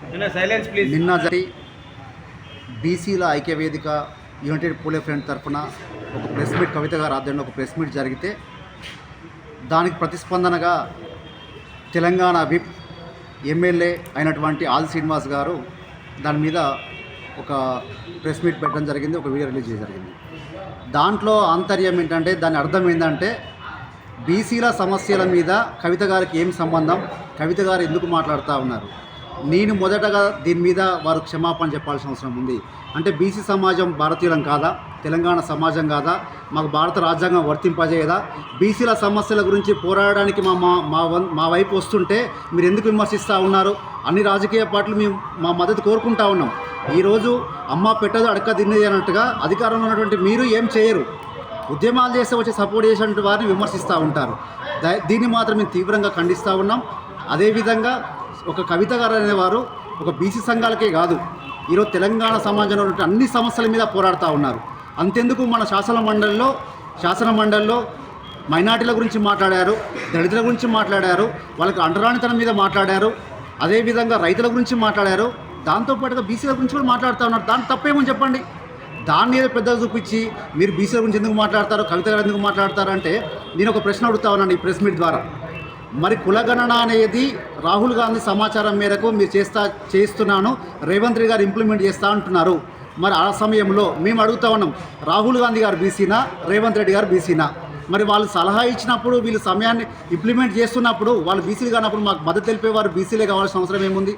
నిన్న జరిగి బీసీల ఐక్యవేదిక యునైటెడ్ పూలే ఫ్రంట్ తరఫున ఒక ప్రెస్ మీట్, కవిత గారి ఆధ్వర్యంలో ఒక ప్రెస్ మీట్ జరిగితే దానికి ప్రతిస్పందనగా తెలంగాణ విప్ ఎమ్మెల్యే అయినటువంటి ఆల్ శ్రీనివాస్ గారు దాని మీద ఒక ప్రెస్ మీట్ పెట్టడం జరిగింది, ఒక వీడియో రిలీజ్ చేయడం జరిగింది. దాంట్లో ఆంతర్యం ఏంటంటే, దాని అర్థం ఏంటంటే బీసీల సమస్యల మీద కవిత గారికి ఏం సంబంధం, కవిత గారు ఎందుకు మాట్లాడుతూ ఉన్నారు. నేను మొదటగా దీని మీద వారు క్షమాపణ చెప్పాల్సిన అవసరం ఉంది. అంటే బీసీ సమాజం భారతీయులం కాదా, తెలంగాణ సమాజం కాదా, మాకు భారత రాజ్యాంగం వర్తింపజేయదా, బీసీల సమస్యల గురించి పోరాడడానికి మా వైపు వస్తుంటే మీరు ఎందుకు విమర్శిస్తూ ఉన్నారు. అన్ని రాజకీయ పార్టీలు మేము మా మద్దతు కోరుకుంటా ఉన్నాం. ఈరోజు అమ్మ పెట్టదు అడక్క తిన్నది అన్నట్టుగా అధికారంలో ఉన్నటువంటి మీరు ఏం చేయరు, ఉద్యమాలు చేస్తే వచ్చి సపోర్ట్ చేసినటువంటి వారిని విమర్శిస్తూ ఉంటారు. దీన్ని మాత్రం మేము తీవ్రంగా ఖండిస్తూ ఉన్నాం. అదేవిధంగా ఒక కవిత గారు అనేవారు ఒక బీసీ సంఘాలకే కాదు, ఈరోజు తెలంగాణ సమాజంలో ఉన్నటువంటి అన్ని సమస్యల మీద పోరాడుతూ ఉన్నారు. అంతెందుకు మన శాసన మండలిలో మైనార్టీల గురించి మాట్లాడారు, దళితుల గురించి మాట్లాడారు, వాళ్ళకి అంటరానితనం మీద మాట్లాడారు, అదేవిధంగా రైతుల గురించి మాట్లాడారు, దాంతోపాటుగా బీసీల గురించి కూడా మాట్లాడుతూ ఉన్నారు. దాని తప్పేమని చెప్పండి. దాన్ని ఏదో పెద్దగా చూపించి మీరు బీసీల గురించి ఎందుకు మాట్లాడతారు, కవిత గారు ఎందుకు మాట్లాడతారంటే నేను ఒక ప్రశ్న అడుగుతా ఉన్నాను ఈ ప్రెస్ మీట్ ద్వారా. మరి కులగణన అనేది రాహుల్ గాంధీ సమాచారం మేరకు మీరు చేస్తున్నాను, రేవంత్ రెడ్డి గారు ఇంప్లిమెంట్ చేస్తా అంటున్నారు. మరి ఆ సమయంలో మేము అడుగుతా ఉన్నాం, రాహుల్ గాంధీ గారు బీసీనా, రేవంత్ రెడ్డి గారు బీసీనా? మరి వాళ్ళు సలహా ఇచ్చినప్పుడు వీళ్ళు సమయాన్ని ఇంప్లిమెంట్ చేస్తున్నప్పుడు వాళ్ళు బీసీలు కానప్పుడు మాకు మద్దతు తెలిపేవారు బీసీలే కావాల్సిన అవసరం ఏముంది?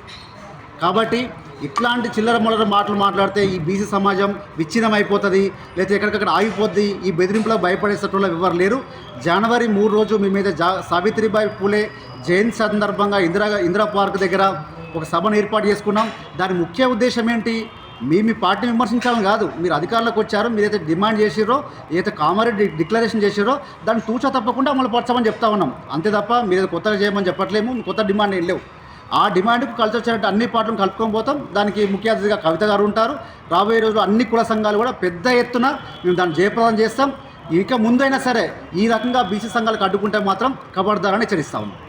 కాబట్టి ఇట్లాంటి చిల్లర మొల్లర మాటలు మాట్లాడితే ఈ బీసీ సమాజం విచ్ఛిన్నం అయిపోతుంది, లేకపోతే ఎక్కడికక్కడ ఆగిపోద్ది. ఈ బెదిరింపులకు భయపడేటట్లు ఎవరు లేరు. జనవరి 3 రోజు మీ మీద సావిత్రిబాయి పూలే జయంతి సందర్భంగా ఇందిరా పార్క్ దగ్గర ఒక సభను ఏర్పాటు చేసుకున్నాం. దాని ముఖ్య ఉద్దేశం ఏంటి? మీ పార్టీని విమర్శించాలని కాదు. మీరు అధికారంలోకి వచ్చారు, మీరైతే డిమాండ్ చేసిరో, ఏదైతే కామారెడ్డి డిక్లరేషన్ చేసిరో దాన్ని తూచా తప్పకుండా అమలు పరచమని చెప్తా ఉన్నాం. అంతే తప్ప మీరు కొత్తగా చేయమని చెప్పట్లేము, కొత్త డిమాండ్ ఏం లేవు. ఆ డిమాండ్కు కలిసి వచ్చినట్టు అన్ని పార్టీలను కలుపుకొని పోతాం. దానికి ముఖ్య అతిథిగా కవిత గారు ఉంటారు. రాబోయే రోజుల్లో అన్ని కుల సంఘాలు కూడా పెద్ద ఎత్తున మేము దాన్ని జయప్రదం చేస్తాం. ఇక ముందైనా సరే ఈ రకంగా బీసీ సంఘాలకు అడ్డుకుంటే మాత్రం కబడ్దారని హెచ్చరిస్తా ఉన్నాం.